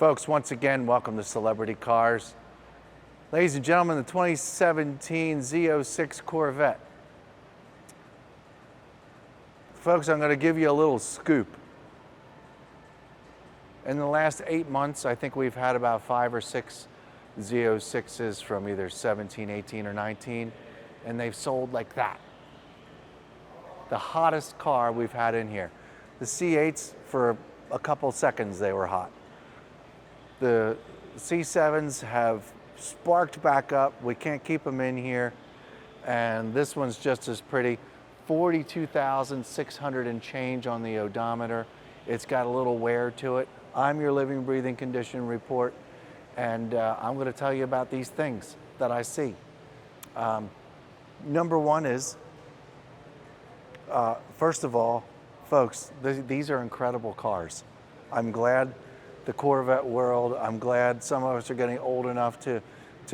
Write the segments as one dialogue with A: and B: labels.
A: Folks, once again, welcome to Celebrity Cars. Ladies and gentlemen, the 2017 Z06 Corvette. Folks, I'm going to give you a little scoop. In the last 8 months, I think we've had about 5 or 6 Z06s from either 17, 18, or 19, and they've sold like that. The hottest car we've had in here. The C8s, for a couple seconds, they were hot. The C7s have sparked back up. We can't keep them in here. And this one's just as pretty. 42,600 and change on the odometer. It's got a little wear to it. I'm your living, breathing condition report. And I'm going to tell you about these things that I see. Number one is, first of all, folks, these are incredible cars. I'm glad the Corvette world, I'm glad some of us are getting old enough to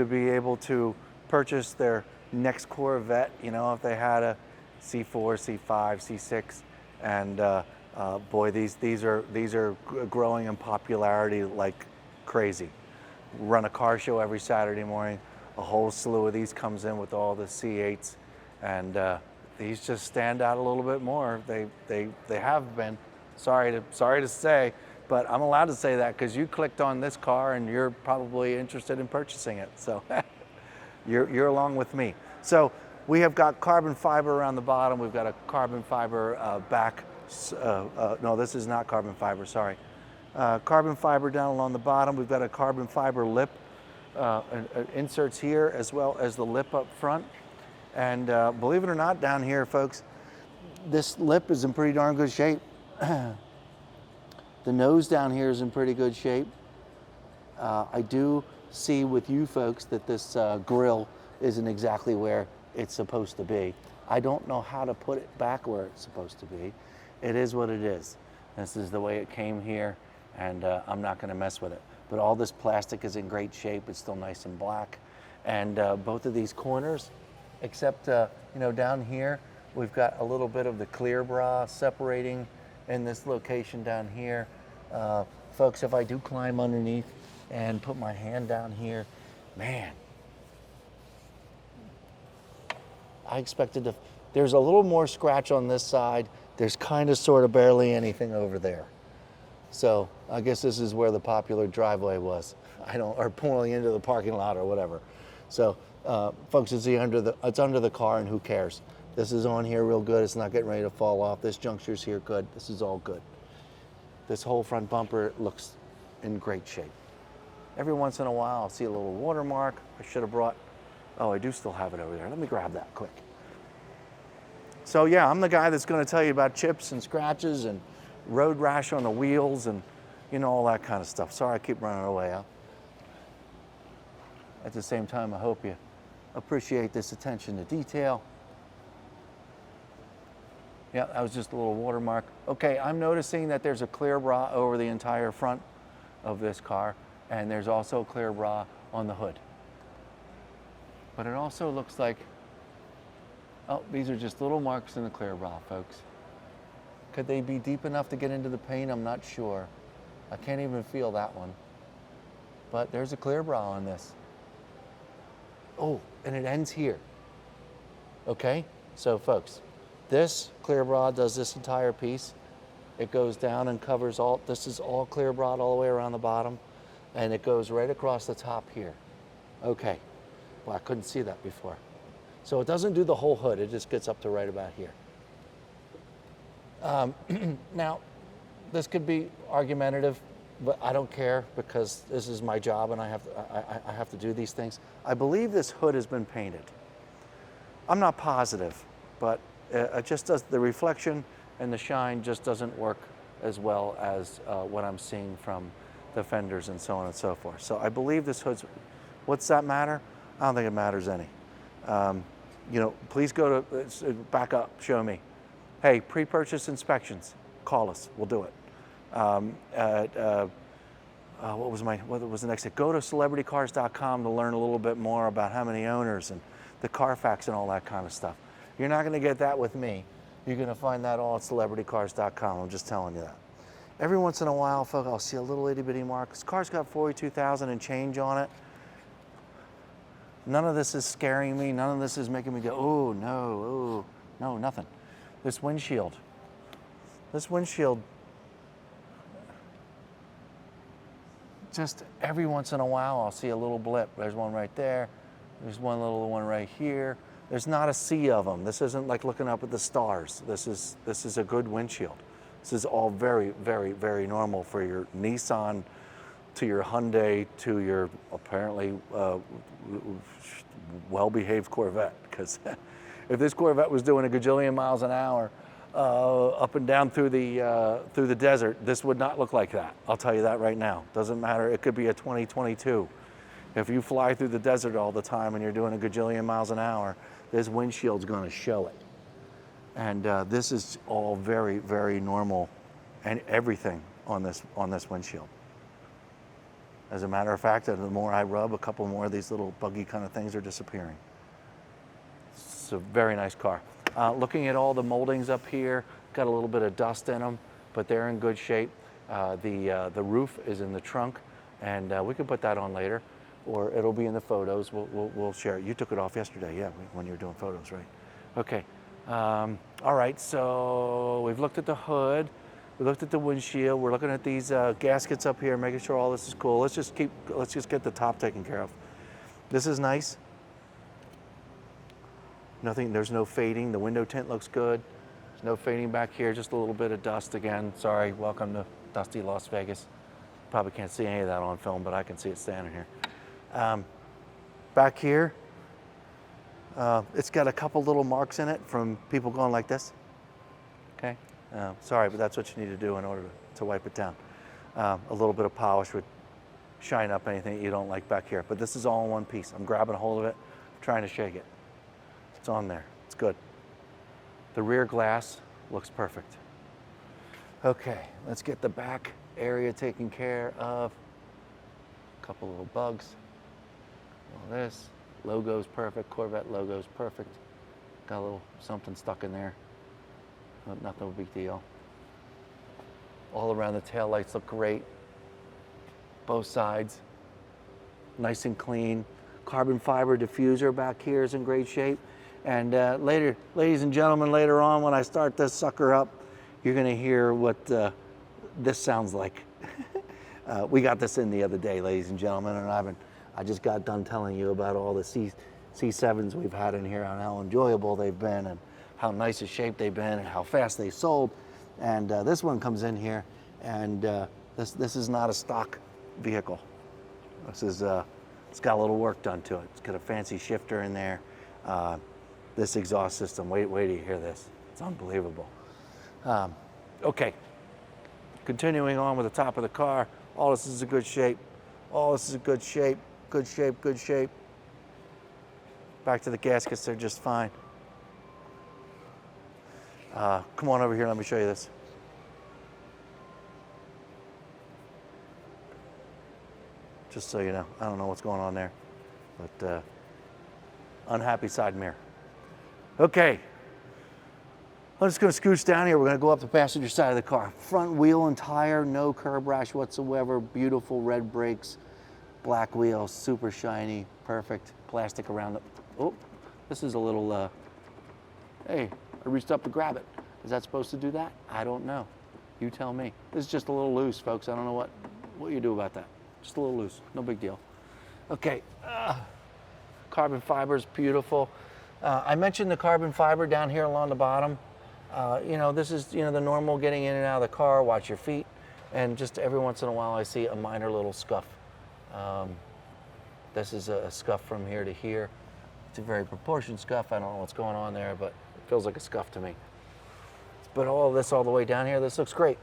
A: be able to purchase their next Corvette, you know, if they had a C4, C5, C6, and boy, these are growing in popularity like crazy. Run a car show every Saturday morning. A whole slew of these comes in with all the C8s, and these just stand out a little bit more. They have been. Sorry to say, but I'm allowed to say that because you clicked on this car and you're probably interested in purchasing it. So you're along with me. So we have got carbon fiber around the bottom. We've got a carbon fiber back. No, this is not carbon fiber, sorry. Carbon fiber down along the bottom. We've got a carbon fiber lip inserts here as well as the lip up front. And believe it or not, down here, folks, this lip is in pretty darn good shape. The nose down here is in pretty good shape. I do see with you folks that this grill isn't exactly where it's supposed to be. I don't know how to put it back where it's supposed to be. It is what it is. This is the way it came here, and I'm not going to mess with it. But all this plastic is in great shape. It's still nice and black. And both of these corners, except you know, down here, we've got a little bit of the clear bra separating in this location down here. Folks, if I do climb underneath and put my hand down here, man, I expected to, there's a little more scratch on this side. There's kind of sort of barely anything over there. So I guess this is where the popular driveway was. Or pulling into the parking lot or whatever. So folks, it's under the car, and who cares? This is on here real good. It's not getting ready to fall off. This juncture's here good. This is all good. This whole front bumper looks in great shape. Every once in a while, I'll see a little watermark. I should have brought, oh, I do still have it over there. Let me grab that quick. So yeah, I'm the guy that's going to tell you about chips and scratches and road rash on the wheels and, you know, all that kind of stuff. Sorry, I keep running away. At the same time, I hope you appreciate this attention to detail. Yeah, that was just a little watermark. Okay, I'm noticing that there's a clear bra over the entire front of this car, and there's also a clear bra on the hood. But it also looks like, oh, these are just little marks in the clear bra, folks. Could they be deep enough to get into the paint? I'm not sure. I can't even feel that one. But there's a clear bra on this. Oh, and it ends here. Okay, so folks, this clear bra does this entire piece. It goes down and covers all, this is all clear bra all the way around the bottom, and it goes right across the top here. Okay, well, I couldn't see that before. So it doesn't do the whole hood, it just gets up to right about here. Now, this could be argumentative, but I don't care because this is my job and I have to do these things. I believe this hood has been painted. I'm not positive, but it just does, the reflection and the shine just doesn't work as well as what I'm seeing from the fenders and so on and so forth. So I believe this hood's, what's that matter? I don't think it matters any. You know, please go to, back up, show me. Hey, pre-purchase inspections, call us, we'll do it. What was the next thing? Go to celebritycars.com to learn a little bit more about how many owners and the Carfax and all that kind of stuff. You're not going to get that with me. You're going to find that all at celebritycars.com. I'm just telling you that. Every once in a while, folks, I'll see a little itty bitty mark. This car's got 42,000 and change on it. None of this is scaring me. None of this is making me go, oh no, nothing. This windshield, just every once in a while, I'll see a little blip. There's one right there. There's one little one right here. There's not a sea of them. This isn't like looking up at the stars. This is a good windshield. This is all very, very, very normal for your Nissan, to your Hyundai, to your apparently well-behaved Corvette. Because if this Corvette was doing a gajillion miles an hour up and down through the desert, this would not look like that. I'll tell you that right now. Doesn't matter. It could be a 2022. If you fly through the desert all the time and you're doing a gajillion miles an hour, this windshield's going to show it. And this is all very, very normal, and everything on this windshield. As a matter of fact, the more I rub, a couple more of these little buggy kind of things are disappearing. It's a very nice car. Looking at all the moldings up here, got a little bit of dust in them, but they're in good shape. The roof is in the trunk, and we can put that on later, or it'll be in the photos. We'll share it. You took it off yesterday, yeah, when you were doing photos, right? Okay. All right, so we've looked at the hood, we looked at the windshield, we're looking at these gaskets up here, making sure all this is cool. Let's just get the top taken care of. This is nice. Nothing, there's no fading. The window tint looks good. There's no fading back here, just a little bit of dust again. Sorry, welcome to dusty Las Vegas. Probably can't see any of that on film, but I can see it standing here. Back here, it's got a couple little marks in it from people going like this. Okay, sorry, but that's what you need to do in order to wipe it down. A little bit of polish would shine up anything that you don't like back here, but this is all in one piece. I'm grabbing a hold of it, trying to shake it. It's on there, it's good. The rear glass looks perfect. Okay, let's get the back area taken care of. A couple little bugs. All this. Logo's perfect, Corvette logo's perfect. Got a little something stuck in there. Not no big deal. All around the tail lights look great. Both sides. Nice and clean. Carbon fiber diffuser back here is in great shape. And later, ladies and gentlemen, later on when I start this sucker up, you're gonna hear what this sounds like. We got this in the other day, ladies and gentlemen, and I just got done telling you about all the C7s we've had in here and how enjoyable they've been and how nice a shape they've been and how fast they sold. And this one comes in here, and this is not a stock vehicle. This is it's got a little work done to it. It's got a fancy shifter in there. This exhaust system, wait till you hear this. It's unbelievable. Okay, continuing on with the top of the car. All this is a good shape. All this is a good shape, good shape, good shape. Back to the gaskets, they're just fine. Come on over here, let me show you this. Just so you know, I don't know what's going on there, but unhappy side mirror. Okay, I'm just gonna scooch down here. We're gonna go up the passenger side of the car. Front wheel and tire, no curb rash whatsoever. Beautiful red brakes, black wheels, super shiny, perfect. Plastic around the, oh, this is a little, hey, I reached up to grab it. Is that supposed to do that? I don't know. You tell me. This is just a little loose, folks. I don't know what you do about that. Just a little loose, no big deal. Okay, carbon fiber is beautiful. I mentioned the carbon fiber down here along the bottom. You know, this is, you know, the normal getting in and out of the car, watch your feet, and just every once in a while I see a minor little scuff. This is a scuff from here to here. It's a very proportioned scuff. I don't know what's going on there, but it feels like a scuff to me. But all this all the way down here, this looks great.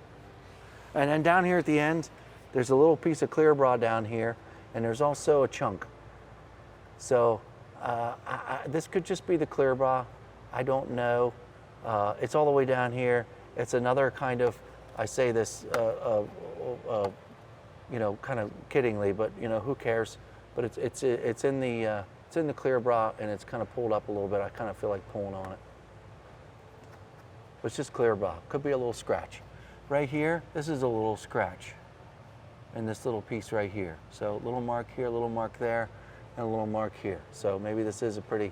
A: And then down here at the end, there's a little piece of clear bra down here, and there's also a chunk. So this could just be the clear bra. I don't know. It's all the way down here. It's another kind of, I say this, you know, kind of kiddingly, but you know, who cares? But it's in the clear bra, and it's kind of pulled up a little bit. I kind of feel like pulling on it. It's just clear bra. Could be a little scratch. right here, this is a little scratch. And this little piece right here. So a little mark here, a little mark there, and a little mark here. So maybe this is a pretty,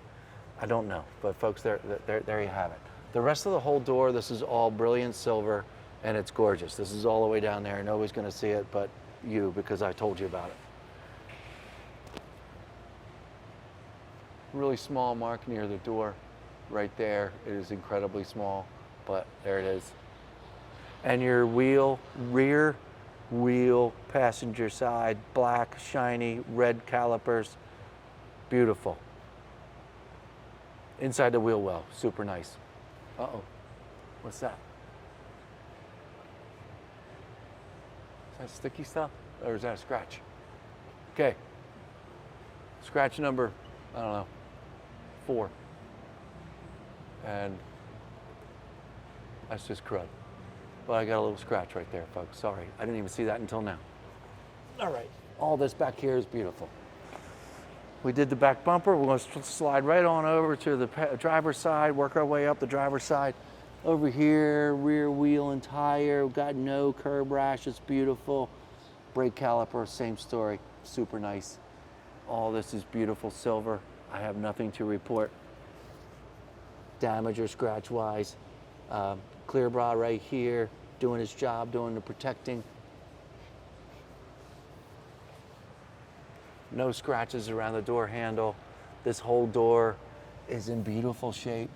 A: I don't know, but folks, there you have it. The rest of the whole door, this is all brilliant silver, and it's gorgeous. This is all the way down there. Nobody's gonna see it but you, because I told you about it. Really small mark near the door right there. It is incredibly small, but there it is. And your wheel, rear wheel, passenger side, black, shiny, red calipers, beautiful. Inside the wheel well, super nice. Uh-oh, what's that? Is that sticky stuff, or is that a scratch? Okay, scratch number, I don't know, 4. And that's just crud. But I got a little scratch right there, folks. Sorry, I didn't even see that until now. All right, all this back here is beautiful. We did the back bumper. We're going to slide right on over to the driver's side, work our way up the driver's side. Over here, rear wheel and tire. We've got no curb rash. It's beautiful. Brake caliper, same story. Super nice. All this is beautiful silver. I have nothing to report, damage or scratch-wise. Clear bra right here, doing its job, doing the protecting. No scratches around the door handle. This whole door is in beautiful shape.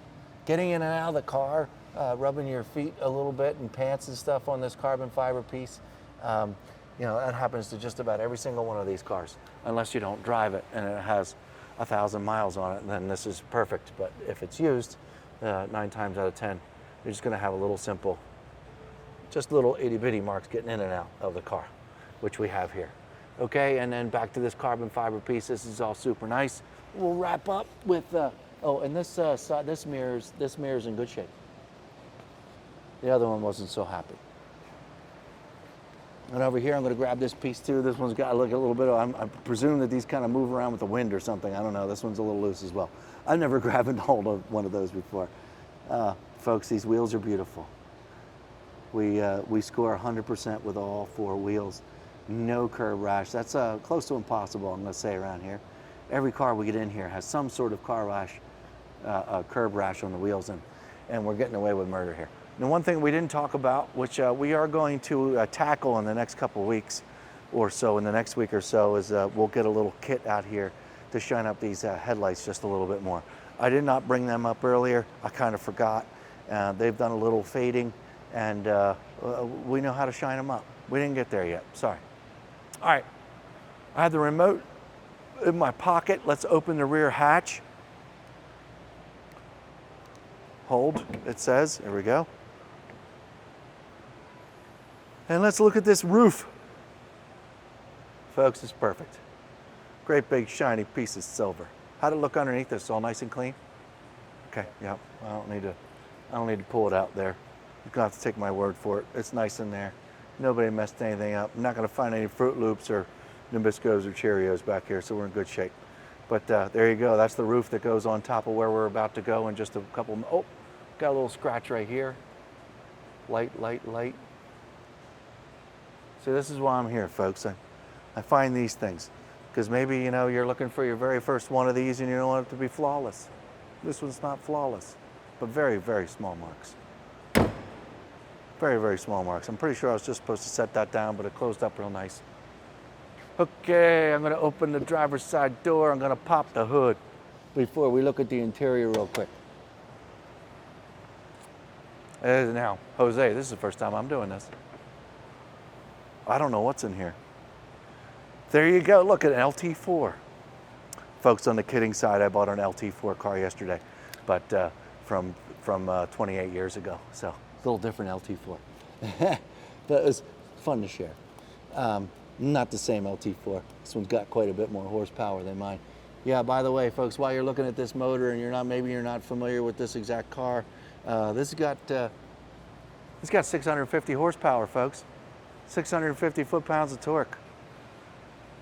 A: Getting in and out of the car, rubbing your feet a little bit and pants and stuff on this carbon fiber piece. You know, that happens to just about every single one of these cars, unless you don't drive it and it has 1,000 miles on it, then this is perfect. But if it's used, 9 times out of 10, you're just gonna have a little simple, just little itty bitty marks getting in and out of the car, which we have here. Okay, and then back to this carbon fiber piece. This is all super nice. We'll wrap up with, oh, and this side, this mirror's in good shape. The other one wasn't so happy. And over here, I'm gonna grab this piece too. This one's got like a little bit of, I presume that these kind of move around with the wind or something. I don't know, this one's a little loose as well. I've never grabbed hold of one of those before. Folks, these wheels are beautiful. We score 100% with all 4 wheels. No curb rash. That's close to impossible, I'm gonna say, around here. Every car we get in here has some sort of car rash, curb rash on the wheels, and we're getting away with murder here. Now, one thing we didn't talk about, which we are going to tackle in the next couple of weeks or so, in the next week or so, is we'll get a little kit out here to shine up these headlights just a little bit more. I did not bring them up earlier. I kind of forgot. They've done a little fading, and we know how to shine them up. We didn't get there yet, sorry. All right, I have the remote in my pocket. Let's open the rear hatch. Hold, it says, there we go. And let's look at this roof. Folks, it's perfect. Great big shiny piece of silver. How'd it look underneath this? All nice and clean? Okay, yeah, I don't need to pull it out there. You're gonna have to take my word for it. It's nice in there. Nobody messed anything up. I'm not gonna find any Fruit Loops or Nabiscos or Cheerios back here, so we're in good shape. But there you go. That's the roof that goes on top of where we're about to go in just a couple. Oh, got a little scratch right here. Light, light, light. So this is why I'm here, folks. I find these things because maybe, you know, you're looking for your very first one of these and you don't want it to be flawless. This one's not flawless, but very, very small marks. Very, very small marks. I'm pretty sure I was just supposed to set that down, but it closed up real nice. Okay, I'm gonna open the driver's side door. I'm gonna pop the hood before we look at the interior real quick. Now, Jose, this is the first time I'm doing this. I don't know what's in here. There you go, look at an LT4. Folks, on the kidding side, I bought an LT4 car yesterday, but from 28 years ago, so a little different LT4. But it was fun to share. Not the same LT4. This one's got quite a bit more horsepower than mine. Yeah, by the way, folks, while you're looking at this motor and maybe you're not familiar with this exact car, it's got 650 horsepower, folks. 650 foot-pounds of torque.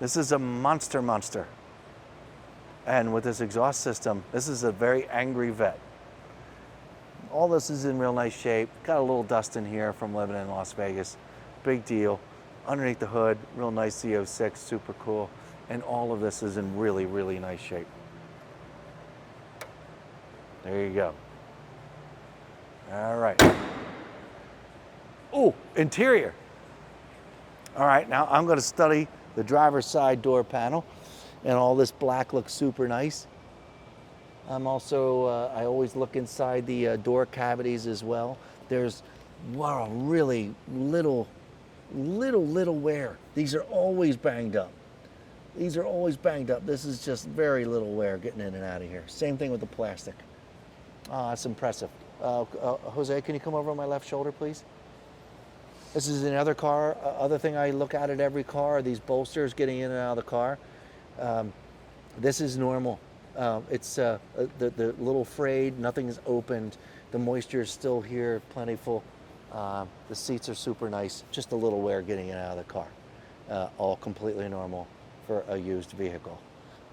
A: This is a monster. And with this exhaust system, this is a very angry vet. All this is in real nice shape. Got a little dust in here from living in Las Vegas. Big deal. Underneath the hood, real nice Z06, super cool. And all of this is in really, really nice shape. There you go. All right. Oh, interior. All right, now I'm going to study the driver's side door panel, and all this black looks super nice. I'm also, I always look inside the door cavities as well. There's, wow, really little wear. These are always banged up. These are always banged up. This is just very little wear getting in and out of here. Same thing with the plastic. That's impressive. Jose, can you come over on my left shoulder, please? This is another car. Other thing I look at every car are these bolsters getting in and out of the car. This is normal. It's the little frayed, nothing is opened. The moisture is still here, plentiful. The seats are super nice. Just a little wear getting in and out of the car. All completely normal for a used vehicle.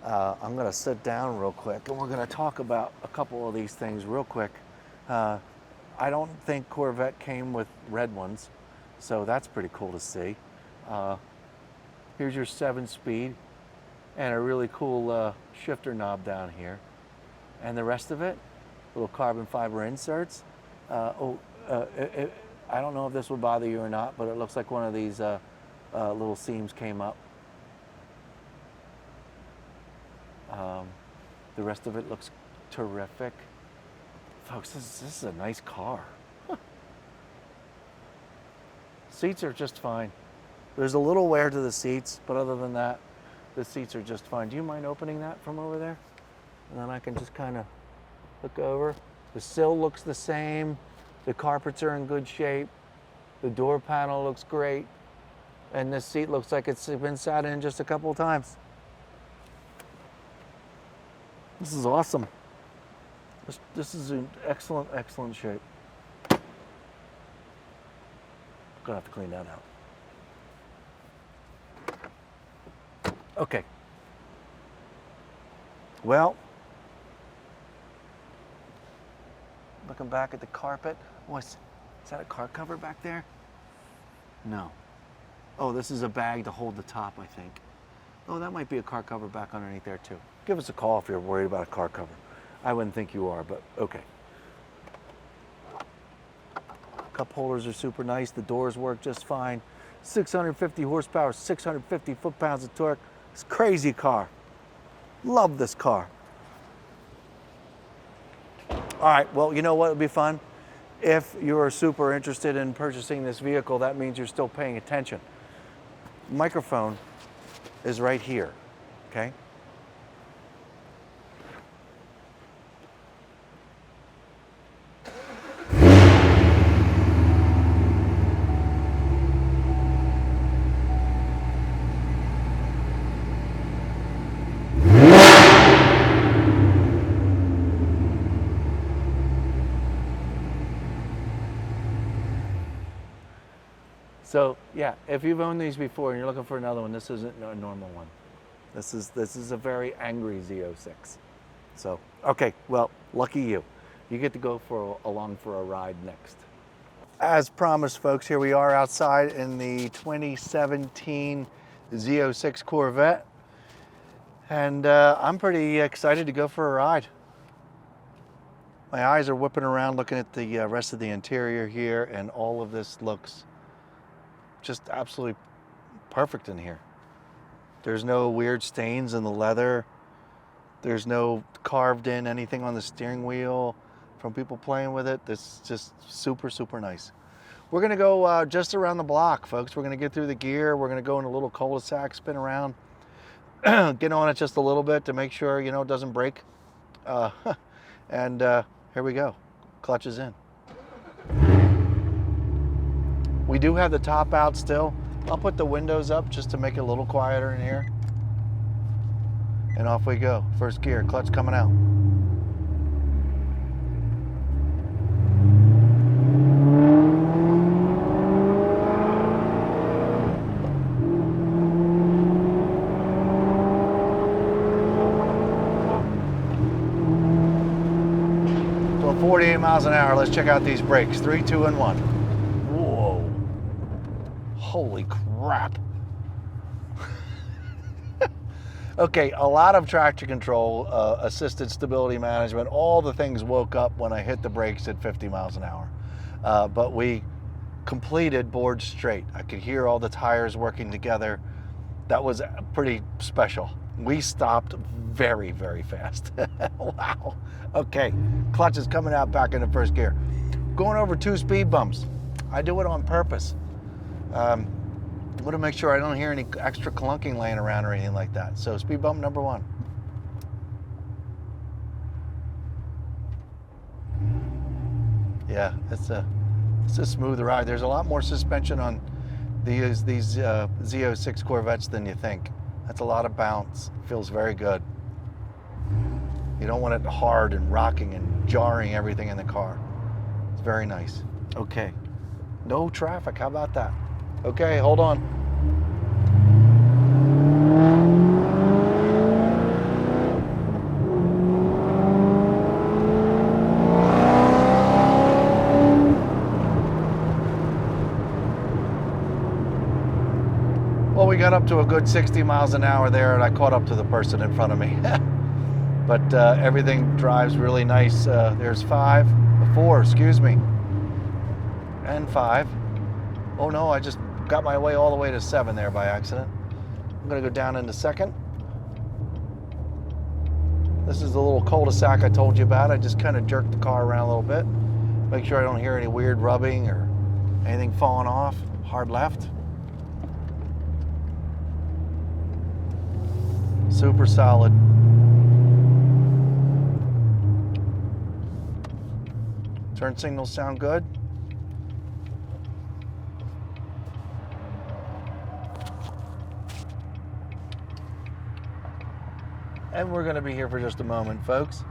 A: I'm gonna sit down real quick and we're gonna talk about a couple of these things real quick. I don't think Corvette came with red ones, so that's pretty cool to see. Here's your 7-speed and a really cool shifter knob down here. And the rest of it, little carbon fiber inserts. I don't know if this would bother you or not, but it looks like one of these little seams came up. The rest of it looks terrific. Folks, this is a nice car. Seats are just fine. There's a little wear to the seats, but other than that, the seats are just fine. Do you mind opening that from over there? And then I can just kind of look over. The sill looks the same. The carpets are in good shape. The door panel looks great. And this seat looks like it's been sat in just a couple of times. This is awesome. This is in excellent, excellent shape. Gonna have to clean that out. Okay. Well, looking back at the carpet. Is that a car cover back there? No. Oh, this is a bag to hold the top, I think. Oh, that might be a car cover back underneath there too. Give us a call if you're worried about a car cover. I wouldn't think you are, but okay. Cup holders are super nice. The doors work just fine. 650 horsepower, 650 foot-pounds of torque. It's a crazy car. Love this car. All right, well, you know what would be fun? If you're super interested in purchasing this vehicle, that means you're still paying attention. Microphone is right here, okay? So yeah, if you've owned these before and you're looking for another one, this isn't a normal one. This is a very angry Z06. So, okay, well, lucky you. You get to go along for a ride next. As promised, folks, here we are outside in the 2017 Z06 Corvette. And I'm pretty excited to go for a ride. My eyes are whipping around looking at the rest of the interior here, and all of this looks just absolutely perfect in here. There's no weird stains in the leather. There's no carved in anything on the steering wheel from people playing with it. This is just super, super nice. We're gonna go just around the block, folks. We're gonna get through the gear. We're gonna go in a little cul-de-sac, spin around, get on it just a little bit to make sure, you know, it doesn't break. And here we go, clutch is in. We do have the top out still. I'll put the windows up just to make it a little quieter in here. And off we go. First gear, clutch coming out. 48 miles an hour. Let's check out these brakes. 3, 2, and 1. Whoa. Holy crap. Okay, a lot of traction control, assisted stability management, all the things woke up when I hit the brakes at 50 miles an hour. But we completed board straight. I could hear all the tires working together. That was pretty special. We stopped very, very fast. Wow. Okay, clutch is coming out back into first gear. Going over 2 speed bumps. I do it on purpose. I want to make sure I don't hear any extra clunking laying around or anything like that. So speed bump number 1. Yeah, it's a smooth ride. There's a lot more suspension on these Z06 Corvettes than you think. That's a lot of bounce. Feels very good. You don't want it hard and rocking and jarring everything in the car. It's very nice. Okay, no traffic. How about that? Okay, hold on. Well, we got up to a good 60 miles an hour there, and I caught up to the person in front of me. But everything drives really nice. There's 4, excuse me, and 5. Oh no, I just got my way all the way to 7 there by accident. I'm gonna go down into 2nd. This is the little cul-de-sac I told you about. I just kind of jerked the car around a little bit. Make sure I don't hear any weird rubbing or anything falling off. Hard left. Super solid. Turn signals sound good. And we're going to be here for just a moment, folks.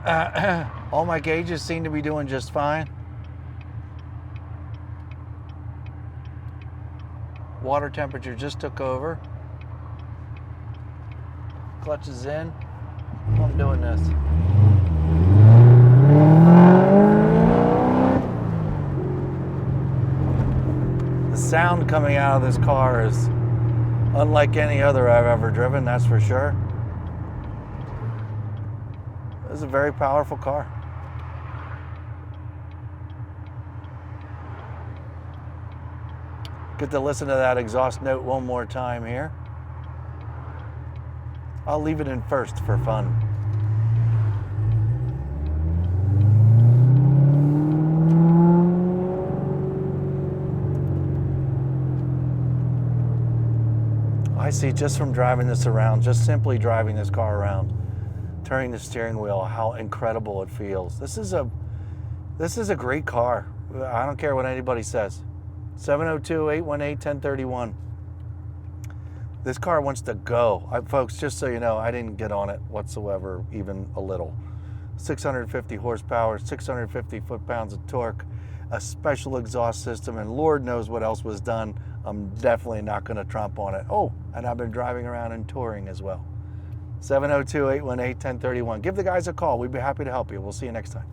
A: All my gauges seem to be doing just fine. Water temperature just took over. Clutch is in. I'm doing this. The sound coming out of this car is unlike any other I've ever driven, that's for sure. This is a very powerful car. Get to listen to that exhaust note one more time here. I'll leave it in first for fun. I see just from driving this around, just simply driving this car around, turning the steering wheel, how incredible it feels. This is a great car. I don't care what anybody says. 702-818-1031. This car wants to go. Folks, just so you know, I didn't get on it whatsoever, even a little. 650 horsepower, 650 foot-pounds of torque, a special exhaust system, and Lord knows what else was done. I'm definitely not going to trump on it. Oh, and I've been driving around and touring as well. 702-818-1031. Give the guys a call. We'd be happy to help you. We'll see you next time.